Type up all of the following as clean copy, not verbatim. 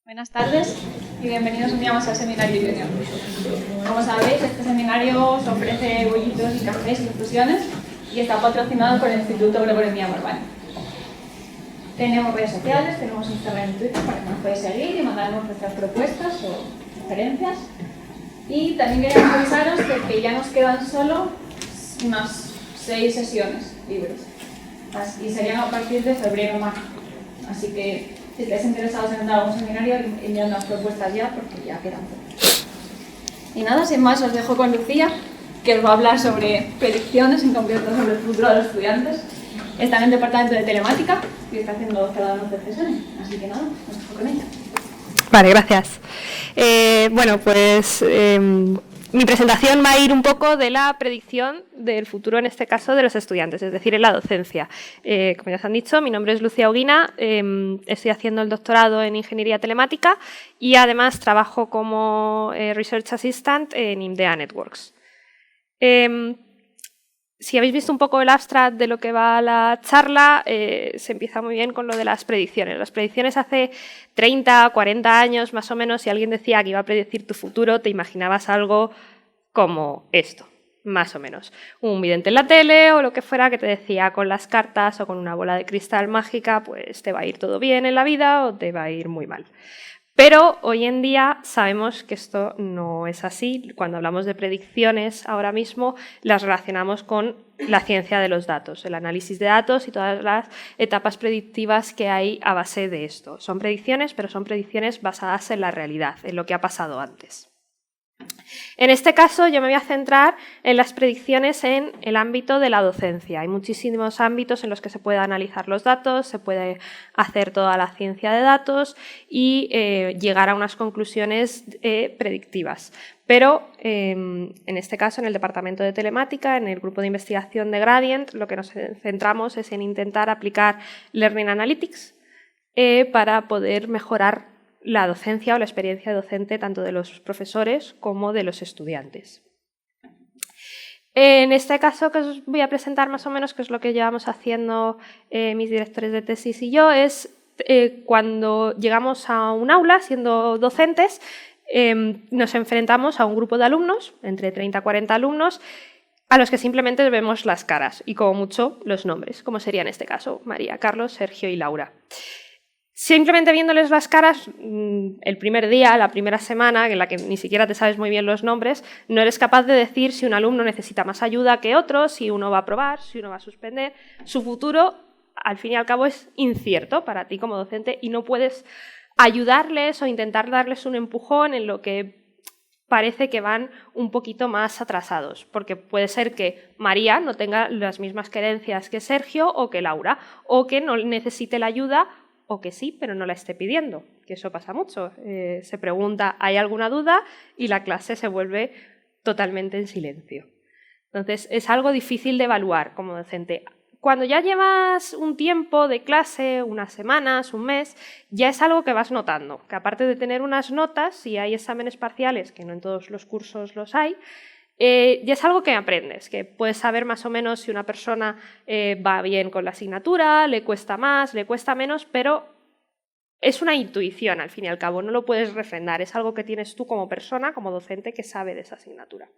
Buenas tardes y bienvenidos un día más al Seminario Junior. Como sabéis, este seminario os ofrece bollitos y cafés y infusiones y está patrocinado por el Instituto Gregorio Mía Morván. Tenemos redes sociales, tenemos Instagram y Twitter para que nos podáis seguir y mandarnos vuestras propuestas o sugerencias. Y también queríamos avisaros que ya nos quedan solo unas 6 sesiones libres y serían a partir de febrero-marzo. Así que si estáis interesados en entrar a algún seminario, enviadnos propuestas ya, porque ya quedan pocas. Y nada, sin más, os dejo con Lucía, que os va a hablar sobre predicciones, en concreto sobre el futuro de los estudiantes. Está en el departamento de telemática y está haciendo cada uno de sesiones. Así que nada, os dejo con ella. Vale, gracias. Bueno, pues mi presentación va a ir un poco de la predicción del futuro, en este caso, de los estudiantes, es decir, en la docencia. Como ya os han dicho, mi nombre es Lucía Oguina, estoy haciendo el doctorado en Ingeniería Telemática y además trabajo como Research Assistant en IMDEA Networks. Si habéis visto un poco el abstract de lo que va la charla, se empieza muy bien con lo de las predicciones. Las predicciones hace 30, 40 años más o menos, si alguien decía que iba a predecir tu futuro, te imaginabas algo como esto, más o menos. Un vidente en la tele o lo que fuera que te decía con las cartas o con una bola de cristal mágica, pues te va a ir todo bien en la vida o te va a ir muy mal. Pero hoy en día sabemos que esto no es así. Cuando hablamos de predicciones ahora mismo las relacionamos con la ciencia de los datos, el análisis de datos y todas las etapas predictivas que hay a base de esto. Son predicciones, pero son predicciones basadas en la realidad, en lo que ha pasado antes. En este caso yo me voy a centrar en las predicciones en el ámbito de la docencia. Hay muchísimos ámbitos en los que se puede analizar los datos, se puede hacer toda la ciencia de datos y llegar a unas conclusiones predictivas. Pero en este caso, en el departamento de telemática, en el grupo de investigación de Gradient, lo que nos centramos es en intentar aplicar Learning Analytics para poder mejorar la docencia o la experiencia docente tanto de los profesores como de los estudiantes. En este caso que os voy a presentar más o menos, que es lo que llevamos haciendo mis directores de tesis y yo, es cuando llegamos a un aula siendo docentes, nos enfrentamos a un grupo de alumnos, entre 30 y 40 alumnos, a los que simplemente vemos las caras y como mucho los nombres, como sería en este caso María, Carlos, Sergio y Laura. Simplemente viéndoles las caras, el primer día, la primera semana, en la que ni siquiera te sabes muy bien los nombres, no eres capaz de decir si un alumno necesita más ayuda que otro, si uno va a aprobar, si uno va a suspender. Su futuro, al fin y al cabo, es incierto para ti como docente y no puedes ayudarles o intentar darles un empujón en lo que parece que van un poquito más atrasados, porque puede ser que María no tenga las mismas creencias que Sergio o que Laura, o que no necesite la ayuda o que sí, pero no la esté pidiendo, que eso pasa mucho. Se pregunta, ¿hay alguna duda? Y la clase se vuelve totalmente en silencio. Entonces, es algo difícil de evaluar como docente. Cuando ya llevas un tiempo de clase, unas semanas, un mes, ya es algo que vas notando, que aparte de tener unas notas, si hay exámenes parciales, que no en todos los cursos los hay, ya es algo que aprendes, que puedes saber más o menos si una persona va bien con la asignatura, le cuesta más, le cuesta menos, pero es una intuición al fin y al cabo, no lo puedes refrendar, es algo que tienes tú como persona, como docente, que sabe de esa asignatura.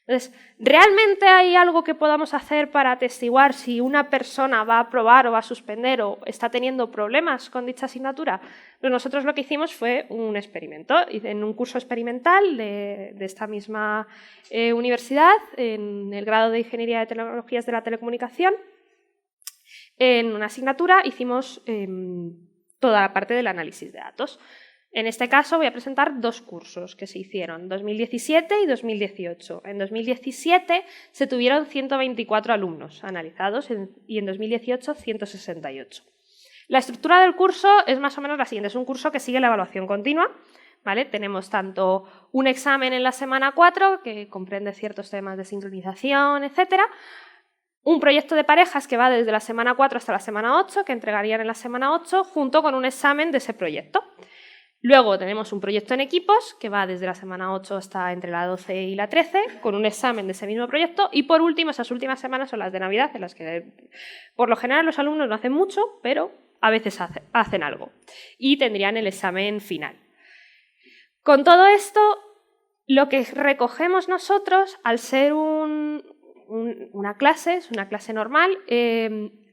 Entonces, ¿realmente hay algo que podamos hacer para atestiguar si una persona va a aprobar o va a suspender o está teniendo problemas con dicha asignatura? Pues nosotros lo que hicimos fue un experimento. En un curso experimental de esta misma universidad, en el grado de Ingeniería de Tecnologías de la Telecomunicación, en una asignatura hicimos toda la parte del análisis de datos. En este caso voy a presentar 2 cursos que se hicieron, 2017 y 2018. En 2017 se tuvieron 124 alumnos analizados y en 2018 168. La estructura del curso es más o menos la siguiente. Es un curso que sigue la evaluación continua, ¿vale? Tenemos tanto un examen en la semana 4, que comprende ciertos temas de sincronización, etcétera, un proyecto de parejas que va desde la semana 4 hasta la semana 8, que entregarían en la semana 8, junto con un examen de ese proyecto. Luego tenemos un proyecto en equipos, que va desde la semana 8 hasta entre la 12 y la 13, con un examen de ese mismo proyecto. Y por último, esas últimas semanas son las de Navidad, en las que por lo general los alumnos no hacen mucho, pero a veces hacen algo y tendrían el examen final. Con todo esto, lo que recogemos nosotros, al ser una clase, es una clase normal,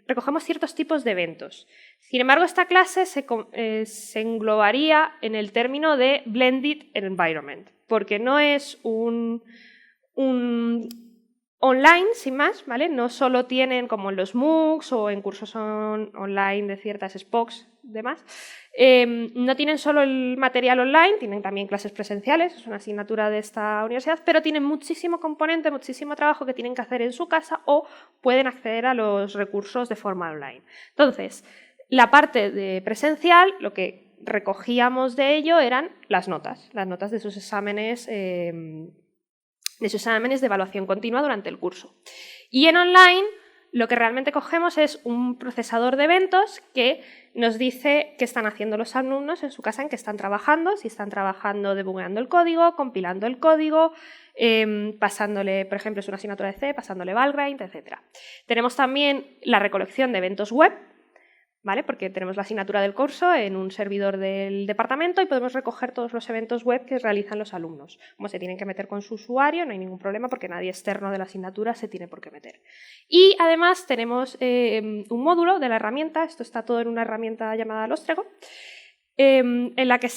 recogemos ciertos tipos de eventos. Sin embargo, esta clase se englobaría en el término de Blended Environment, porque no es un online, sin más, ¿vale? No solo tienen, como en los MOOCs o en cursos online de ciertas SPOCs y demás, no tienen solo el material online, tienen también clases presenciales, es una asignatura de esta universidad, pero tienen muchísimo componente, muchísimo trabajo que tienen que hacer en su casa o pueden acceder a los recursos de forma online. Entonces, la parte de presencial, lo que recogíamos de ello eran las notas de sus exámenes de evaluación continua durante el curso. Y en online lo que realmente cogemos es un procesador de eventos que nos dice qué están haciendo los alumnos en su casa, en qué están trabajando, si están trabajando debugueando el código, compilando el código, pasándole, por ejemplo, es una asignatura de C, pasándole Valgrind, etc. Tenemos también la recolección de eventos web, ¿vale? Porque tenemos la asignatura del curso en un servidor del departamento y podemos recoger todos los eventos web que realizan los alumnos. Como se tienen que meter con su usuario, no hay ningún problema porque nadie externo de la asignatura se tiene por qué meter. Y además tenemos un módulo de la herramienta, esto está todo en una herramienta llamada Lostrego, en la que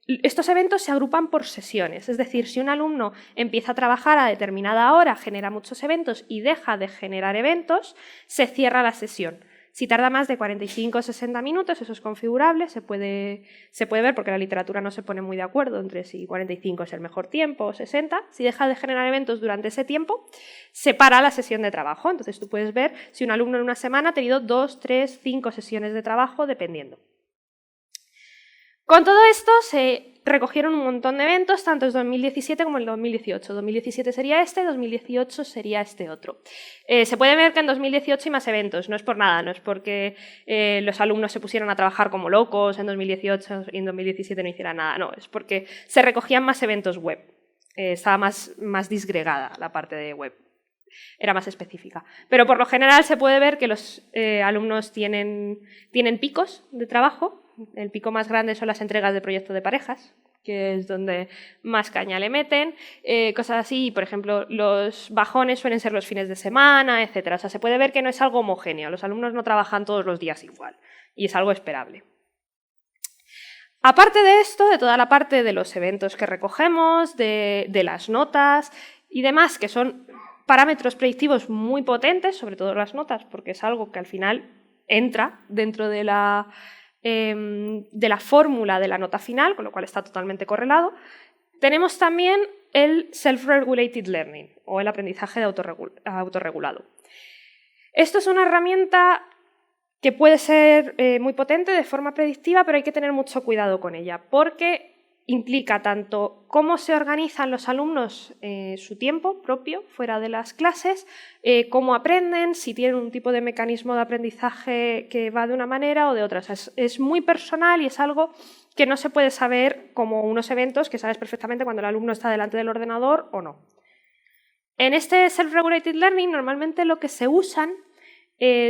estos eventos se agrupan por sesiones, es decir, si un alumno empieza a trabajar a determinada hora, genera muchos eventos y deja de generar eventos, se cierra la sesión. Si tarda más de 45 o 60 minutos, eso es configurable, se puede ver porque la literatura no se pone muy de acuerdo entre si 45 es el mejor tiempo o 60. Si deja de generar eventos durante ese tiempo, se para la sesión de trabajo. Entonces tú puedes ver si un alumno en una semana ha tenido 2, 3, 5 sesiones de trabajo, dependiendo. Con todo esto se recogieron un montón de eventos, tanto en 2017 como en 2018. 2017 sería este, 2018 sería este otro. Se puede ver que en 2018 hay más eventos, no es por nada, no es porque los alumnos se pusieron a trabajar como locos en 2018 y en 2017 no hicieran nada, no, es porque se recogían más eventos web. Estaba más disgregada la parte de web. Era más específica. Pero por lo general se puede ver que los alumnos tienen picos de trabajo. El pico más grande son las entregas de proyecto de parejas, que es donde más caña le meten, cosas así. Por ejemplo, los bajones suelen ser los fines de semana, etc. O sea, se puede ver que no es algo homogéneo. Los alumnos no trabajan todos los días igual y es algo esperable. Aparte de esto, de toda la parte de los eventos que recogemos, de las notas y demás, que son parámetros predictivos muy potentes, sobre todo las notas, porque es algo que al final entra dentro de la fórmula de la nota final, con lo cual está totalmente correlado. Tenemos también el Self-Regulated Learning, o el aprendizaje autorregulado. Esto es una herramienta que puede ser muy potente de forma predictiva, pero hay que tener mucho cuidado con ella, porque implica tanto cómo se organizan los alumnos su tiempo propio fuera de las clases, cómo aprenden, si tienen un tipo de mecanismo de aprendizaje que va de una manera o de otra. O sea, es muy personal y es algo que no se puede saber como unos eventos que sabes perfectamente cuando el alumno está delante del ordenador o no. En este Self-Regulated Learning normalmente lo que se usan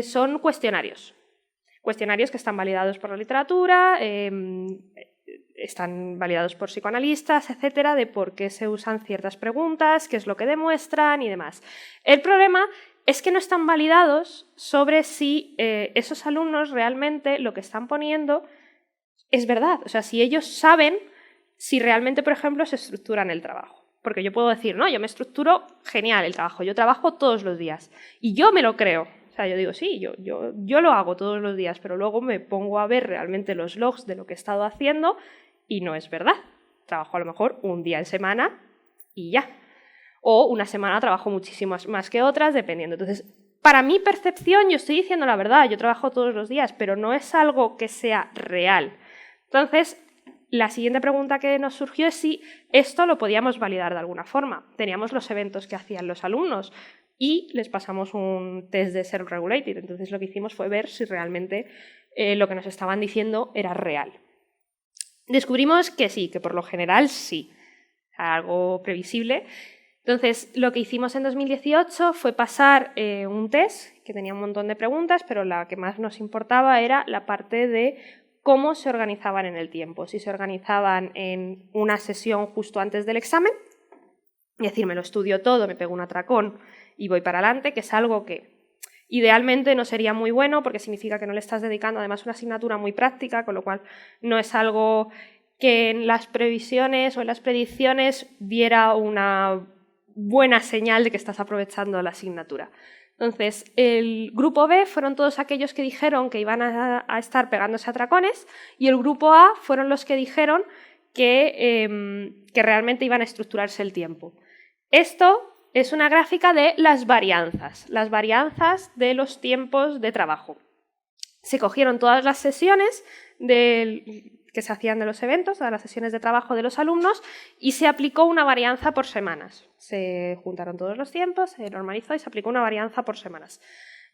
son cuestionarios. Cuestionarios que están validados por la literatura, están validados por psicoanalistas, etcétera, de por qué se usan ciertas preguntas, qué es lo que demuestran y demás. El problema es que no están validados sobre si esos alumnos realmente lo que están poniendo es verdad. O sea, si ellos saben si realmente, por ejemplo, se estructuran el trabajo. Porque yo puedo decir, no, yo me estructuro genial el trabajo, yo trabajo todos los días. Y yo me lo creo. O sea, yo digo, sí, yo lo hago todos los días, pero luego me pongo a ver realmente los logs de lo que he estado haciendo y no es verdad. Trabajo a lo mejor un día en semana y ya. O una semana trabajo muchísimo más que otras, dependiendo. Entonces, para mi percepción, yo estoy diciendo la verdad, yo trabajo todos los días, pero no es algo que sea real. Entonces, la siguiente pregunta que nos surgió es si esto lo podíamos validar de alguna forma. Teníamos los eventos que hacían los alumnos y les pasamos un test de self-regulated. Entonces lo que hicimos fue ver si realmente lo que nos estaban diciendo era real. Descubrimos que sí, que por lo general sí, algo previsible. Entonces lo que hicimos en 2018 fue pasar un test que tenía un montón de preguntas, pero la que más nos importaba era la parte de cómo se organizaban en el tiempo. Si se organizaban en una sesión justo antes del examen, es decir, me lo estudio todo, me pego un atracón y voy para adelante, que es algo que idealmente no sería muy bueno porque significa que no le estás dedicando además una asignatura muy práctica, con lo cual no es algo que en las previsiones o en las predicciones diera una buena señal de que estás aprovechando la asignatura. Entonces, el grupo B fueron todos aquellos que dijeron que iban a estar pegándose atracones y el grupo A fueron los que dijeron que realmente iban a estructurarse el tiempo. Esto es una gráfica de las varianzas de los tiempos de trabajo. Se cogieron todas las sesiones que se hacían de los eventos, todas las sesiones de trabajo de los alumnos, y se aplicó una varianza por semanas. Se juntaron todos los tiempos, se normalizó y se aplicó una varianza por semanas.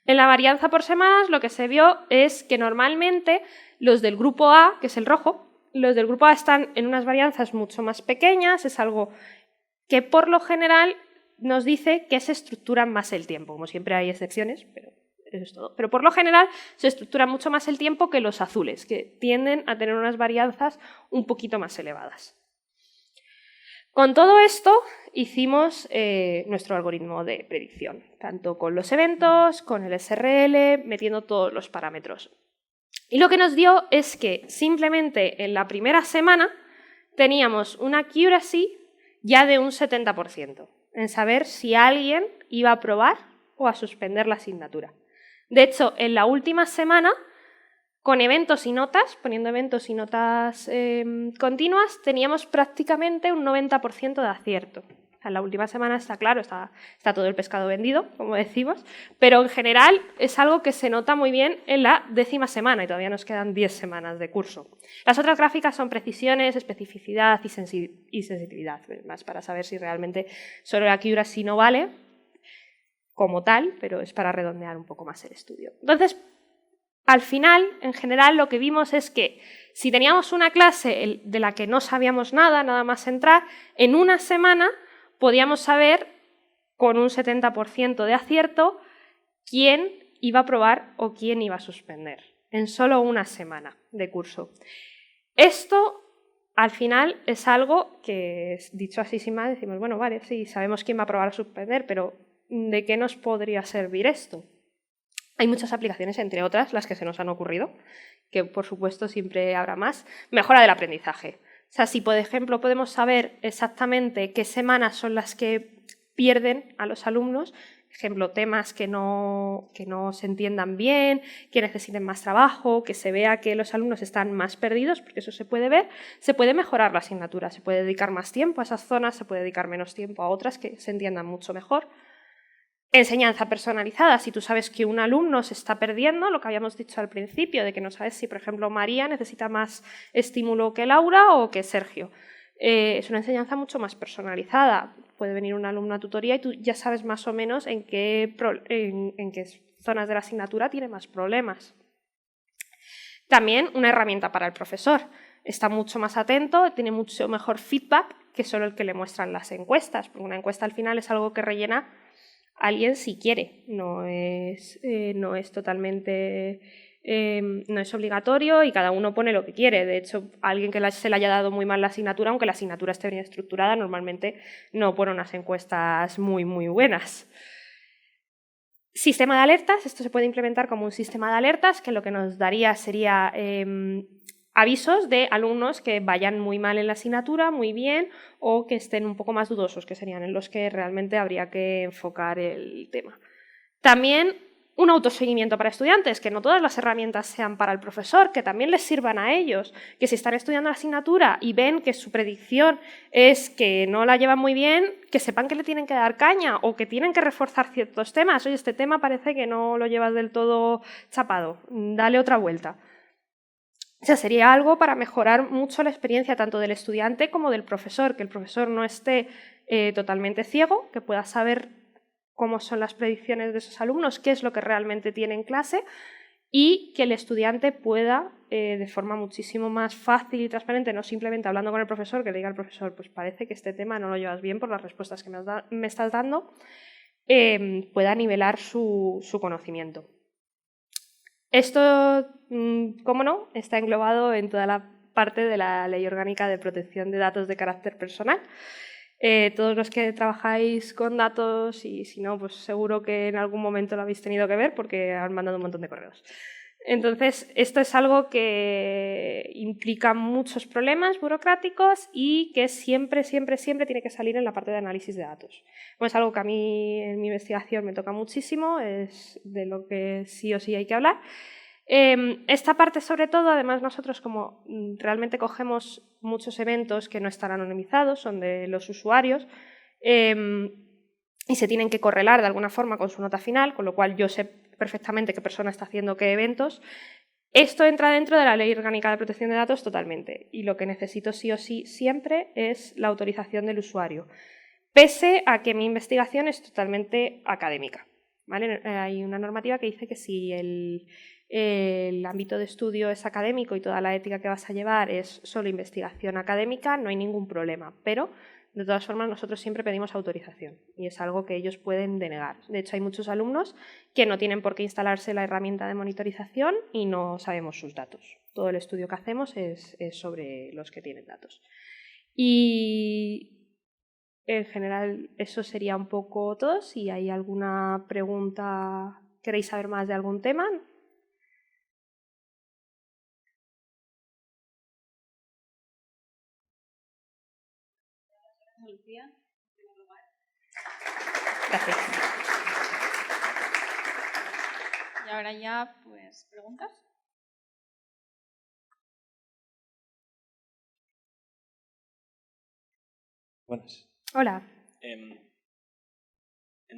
En la varianza por semanas lo que se vio es que normalmente los del grupo A, que es el rojo, los del grupo A están en unas varianzas mucho más pequeñas, es algo que por lo general nos dice que se estructuran más el tiempo. Como siempre hay excepciones, pero eso es todo. Pero por lo general se estructura mucho más el tiempo que los azules, que tienden a tener unas varianzas un poquito más elevadas. Con todo esto hicimos nuestro algoritmo de predicción, tanto con los eventos, con el SRL, metiendo todos los parámetros. Y lo que nos dio es que simplemente en la primera semana teníamos una accuracy ya de un 70%, en saber si alguien iba a aprobar o a suspender la asignatura. De hecho, en la última semana, con eventos y notas, poniendo eventos y notas continuas, teníamos prácticamente un 90% de acierto. En la última semana está claro, está todo el pescado vendido, como decimos, pero en general es algo que se nota muy bien en la 10ª semana y todavía nos quedan 10 semanas de curso. Las otras gráficas son precisiones, especificidad y sensibilidad, más para saber si realmente solo la accuracy no vale como tal, pero es para redondear un poco más el estudio. Entonces, al final, en general, lo que vimos es que si teníamos una clase de la que no sabíamos nada más entrar, en una semana podíamos saber con un 70% de acierto quién iba a aprobar o quién iba a suspender, en solo una semana de curso. Esto, al final, es algo que, dicho así sin más, decimos, bueno, vale, sí, sabemos quién va a aprobar o suspender, pero ¿de qué nos podría servir esto? Hay muchas aplicaciones, entre otras, las que se nos han ocurrido, que por supuesto siempre habrá más. Mejora del aprendizaje. O sea, si por ejemplo podemos saber exactamente qué semanas son las que pierden a los alumnos, ejemplo, temas que no se entiendan bien, que necesiten más trabajo, que se vea que los alumnos están más perdidos, porque eso se puede ver, se puede mejorar la asignatura, se puede dedicar más tiempo a esas zonas, se puede dedicar menos tiempo a otras que se entiendan mucho mejor. Enseñanza personalizada, si tú sabes que un alumno se está perdiendo, lo que habíamos dicho al principio, de que no sabes si, por ejemplo, María necesita más estímulo que Laura o que Sergio. Es una enseñanza mucho más personalizada. Puede venir un alumno a tutoría y tú ya sabes más o menos en qué zonas de la asignatura tiene más problemas. También una herramienta para el profesor. Está mucho más atento, tiene mucho mejor feedback que solo el que le muestran las encuestas, porque una encuesta al final es algo que rellena alguien si quiere, no es totalmente, no es obligatorio y cada uno pone lo que quiere. De hecho, alguien que se le haya dado muy mal la asignatura, aunque la asignatura esté bien estructurada, normalmente no pone unas encuestas muy buenas. Sistema de alertas, esto se puede implementar como un sistema de alertas, que lo que nos daría sería avisos de alumnos que vayan muy mal en la asignatura, muy bien, o que estén un poco más dudosos, que serían en los que realmente habría que enfocar el tema. También un autoseguimiento para estudiantes, que no todas las herramientas sean para el profesor, que también les sirvan a ellos, que si están estudiando la asignatura y ven que su predicción es que no la llevan muy bien, que sepan que le tienen que dar caña o que tienen que reforzar ciertos temas. Oye, este tema parece que no lo llevas del todo chapado, dale otra vuelta. O sea, sería algo para mejorar mucho la experiencia tanto del estudiante como del profesor, que el profesor no esté totalmente ciego, que pueda saber cómo son las predicciones de esos alumnos, qué es lo que realmente tiene en clase y que el estudiante pueda, de forma muchísimo más fácil y transparente, no simplemente hablando con el profesor, que le diga al profesor, pues parece que este tema no lo llevas bien por las respuestas que me estás dando, pueda nivelar su conocimiento. Esto, cómo no, está englobado en toda la parte de la Ley Orgánica de Protección de Datos de Carácter Personal. Todos los que trabajáis con datos, y si no, pues seguro que en algún momento lo habéis tenido que ver porque han mandado un montón de correos. Entonces, esto es algo que implica muchos problemas burocráticos y que siempre tiene que salir en la parte de análisis de datos. Bueno, es algo que a mí en mi investigación me toca muchísimo, es de lo que sí o sí hay que hablar. Esta parte, sobre todo, además nosotros como realmente cogemos muchos eventos que no están anonimizados, son de los usuarios, y se tienen que correlar de alguna forma con su nota final, con lo cual yo sé perfectamente qué persona está haciendo qué eventos. Esto entra dentro de la Ley Orgánica de Protección de Datos totalmente, y lo que necesito sí o sí siempre es la autorización del usuario, pese a que mi investigación es totalmente académica, ¿vale? Hay una normativa que dice que si el ámbito de estudio es académico y toda la ética que vas a llevar es solo investigación académica, no hay ningún problema, pero de todas formas nosotros siempre pedimos autorización y es algo que ellos pueden denegar. De hecho, hay muchos alumnos que no tienen por qué instalarse la herramienta de monitorización y no sabemos sus datos. Todo el estudio que hacemos es sobre los que tienen datos. Y en general eso sería un poco todo. Si hay alguna pregunta, queréis saber más de algún tema. Lucía. Gracias. Y ahora ya, pues, preguntas. Buenas. Hola. En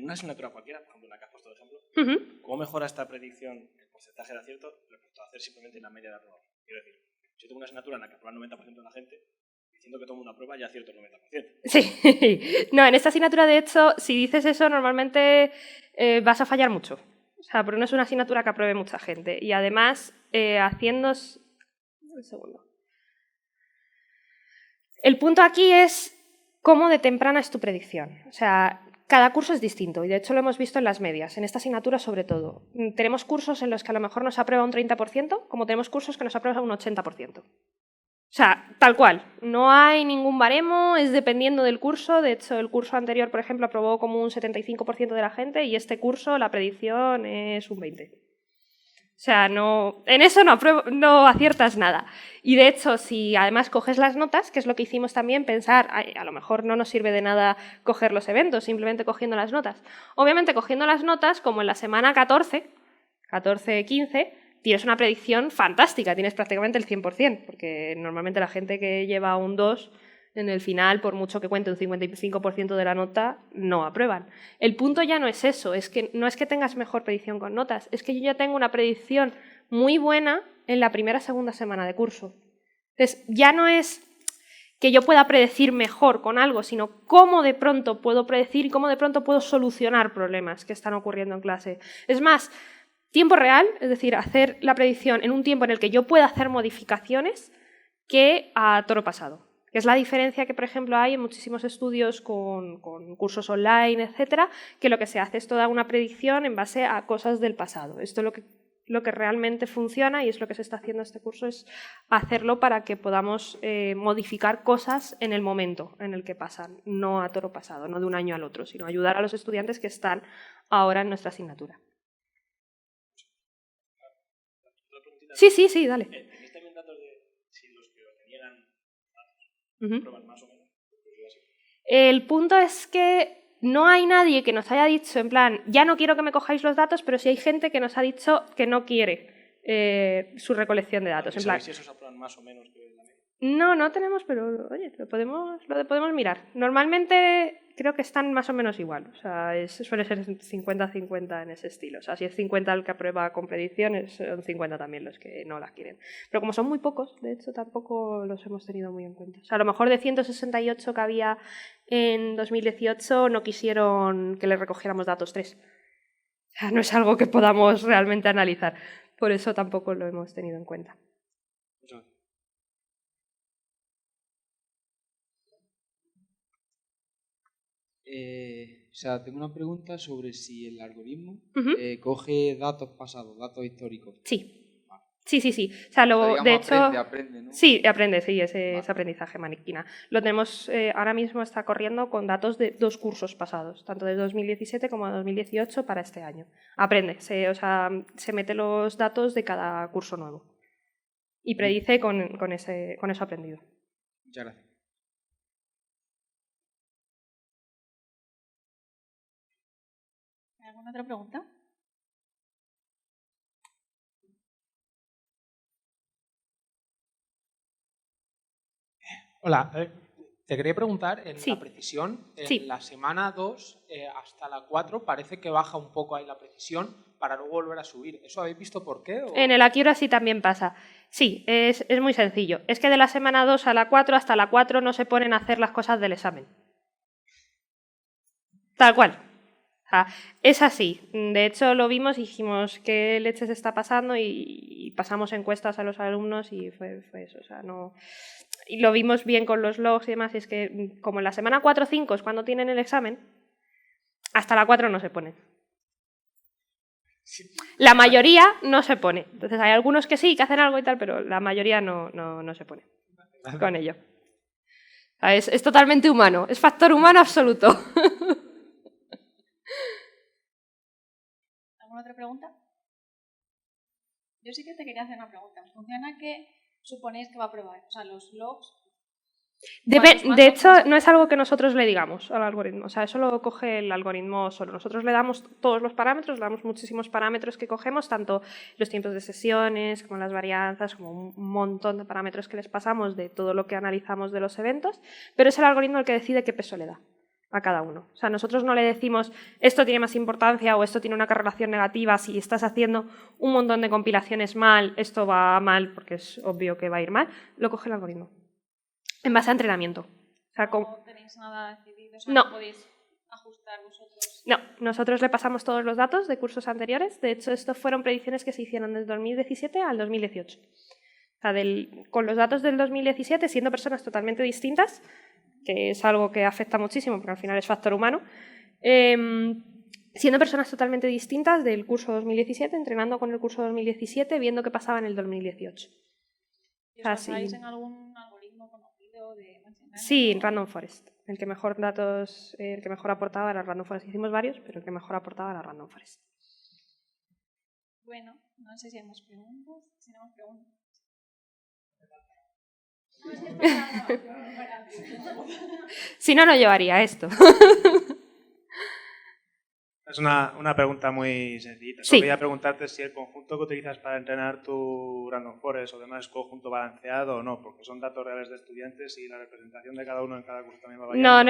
una asignatura cualquiera, por ejemplo, la que has puesto de ejemplo, ¿cómo mejora esta predicción el porcentaje de acierto respecto a hacer simplemente la media de aprobación? Quiero decir, si yo tengo una asignatura en la que aprueba el 90% de la gente, diciendo que tomo una prueba ya acierto el 90%. Sí. No, en esta asignatura, de hecho, si dices eso, normalmente vas a fallar mucho. O sea, porque no es una asignatura que apruebe mucha gente. Y además, haciendo... Un segundo. El punto aquí es cómo de temprana es tu predicción. O sea, cada curso es distinto y de hecho lo hemos visto en las medias, en esta asignatura sobre todo. Tenemos cursos en los que a lo mejor nos aprueba un 30%, como tenemos cursos que nos aprueba un 80%. O sea, tal cual, no hay ningún baremo, es dependiendo del curso. De hecho, el curso anterior, por ejemplo, aprobó como un 75% de la gente y este curso la predicción es un 20%. O sea, no, en eso no aciertas nada. Y de hecho, si además coges las notas, que es lo que hicimos también, pensar, a lo mejor no nos sirve de nada coger los eventos, simplemente cogiendo las notas. Obviamente, cogiendo las notas, como en la semana 14, 15, tienes una predicción fantástica, tienes prácticamente el 100%, porque normalmente la gente que lleva un 2 en el final, por mucho que cuente un 55% de la nota, no aprueban. El punto ya no es eso, no es que tengas mejor predicción con notas, es que yo ya tengo una predicción muy buena en la primera o segunda semana de curso. Entonces, ya no es que yo pueda predecir mejor con algo, sino cómo de pronto puedo predecir y cómo de pronto puedo solucionar problemas que están ocurriendo en clase. Es más, tiempo real, es decir, hacer la predicción en un tiempo en el que yo pueda hacer modificaciones que a toro pasado. Que es la diferencia que, por ejemplo, hay en muchísimos estudios con cursos online, etcétera, que lo que se hace es toda una predicción en base a cosas del pasado. Esto es lo que realmente funciona y es lo que se está haciendo en este curso, es hacerlo para que podamos modificar cosas en el momento en el que pasan, no a toro pasado, no de un año al otro, sino ayudar a los estudiantes que están ahora en nuestra asignatura. Sí, dale. ¿Tenéis también datos de si los que os niegan prueban más o menos? El punto es que no hay nadie que nos haya dicho, en plan, ya no quiero que me cojáis los datos, pero sí hay gente que nos ha dicho que no quiere su recolección de datos. En plan, si esos aprueban más o menos que la media? No tenemos, pero oye, lo podemos mirar. Normalmente creo que están más o menos igual. O sea, suele ser 50-50 en ese estilo. O sea, si es 50 el que aprueba con predicciones, son 50 también los que no las quieren. Pero como son muy pocos, de hecho, tampoco los hemos tenido muy en cuenta. O sea, a lo mejor de 168 que había en 2018 no quisieron que les recogiéramos datos 3. O sea, no es algo que podamos realmente analizar. Por eso tampoco lo hemos tenido en cuenta. O sea, tengo una pregunta sobre si el algoritmo Ujú. coge datos pasados, datos históricos. Sí. Sí. O sea, O sea, de digamos, hecho... aprende, ¿no? Sí, aprende, sí, es Vale. aprendizaje máquina. Lo tenemos, ahora mismo está corriendo con datos de 2 cursos pasados, tanto de 2017 como de 2018 para este año. Aprende, se mete los datos de cada curso nuevo y predice con eso aprendido. Muchas gracias. ¿Alguna otra pregunta? Hola, te quería preguntar, en Sí. la precisión, en Sí. la semana 2 hasta la 4 parece que baja un poco ahí la precisión para luego volver a subir. ¿Eso habéis visto por qué? ¿O? En el Accuracy también pasa. Sí, es muy sencillo. Es que de la semana 2 a la 4 hasta la 4 no se ponen a hacer las cosas del examen. Tal cual. O sea, es así. De hecho, lo vimos y dijimos qué leches está pasando y pasamos encuestas a los alumnos y fue eso. O sea, no... Y lo vimos bien con los logs y demás. Y es que como en la semana 4 o 5 es cuando tienen el examen, hasta la 4 no se ponen. La mayoría no se pone. Entonces hay algunos que sí, que hacen algo y tal, pero la mayoría no se pone con ello. O sea, es totalmente humano. Es factor humano absoluto. ¿Alguna otra pregunta? Yo sí que te quería hacer una pregunta. ¿En función a qué suponéis que va a probar? O sea, los logs... De hecho, no es algo que nosotros le digamos al algoritmo. O sea, eso lo coge el algoritmo solo. Nosotros le damos todos los parámetros, le damos muchísimos parámetros que cogemos, tanto los tiempos de sesiones, como las varianzas, como un montón de parámetros que les pasamos de todo lo que analizamos de los eventos, pero es el algoritmo el que decide qué peso le da a cada uno. O sea, nosotros no le decimos esto tiene más importancia o esto tiene una correlación negativa, si estás haciendo un montón de compilaciones mal, esto va mal porque es obvio que va a ir mal, lo coge el algoritmo. En base a entrenamiento. O sea, ¿No tenéis nada decidido? O sea, no. ¿no podéis ajustar vosotros? No, nosotros le pasamos todos los datos de cursos anteriores. De hecho, estos fueron predicciones que se hicieron desde 2017 al 2018. O sea, con los datos del 2017, siendo personas totalmente distintas, que es algo que afecta muchísimo porque al final es factor humano, siendo personas totalmente distintas del curso 2017, entrenando con el curso 2017, viendo qué pasaba en el 2018. ¿Y os basáis en algún algoritmo conocido de Machine Learning? Sí, en Random Forest. El que mejor aportaba era Random Forest. Hicimos varios, pero el que mejor aportaba era Random Forest. Bueno, no sé si hay más preguntas. Si no hay más preguntas. Si no, no llevaría esto. Es una pregunta muy sencilla. Sí. Quería preguntarte si el conjunto que utilizas para entrenar tu Random Forest o demás es conjunto balanceado o no, porque son datos reales de estudiantes y la representación de cada uno en cada curso también va variando.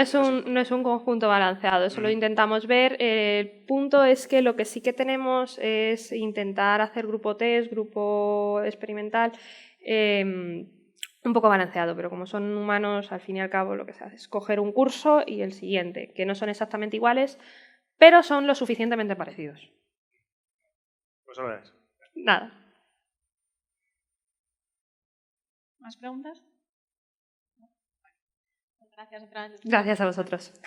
No es un conjunto balanceado, eso lo intentamos ver. El punto es que lo que sí que tenemos es intentar hacer grupo test, grupo experimental, un poco balanceado, pero como son humanos, al fin y al cabo lo que se hace es coger un curso y el siguiente, que no son exactamente iguales, pero son lo suficientemente parecidos. Pues solo es. Nada. ¿Más preguntas? Gracias otra vez. Gracias a vosotros.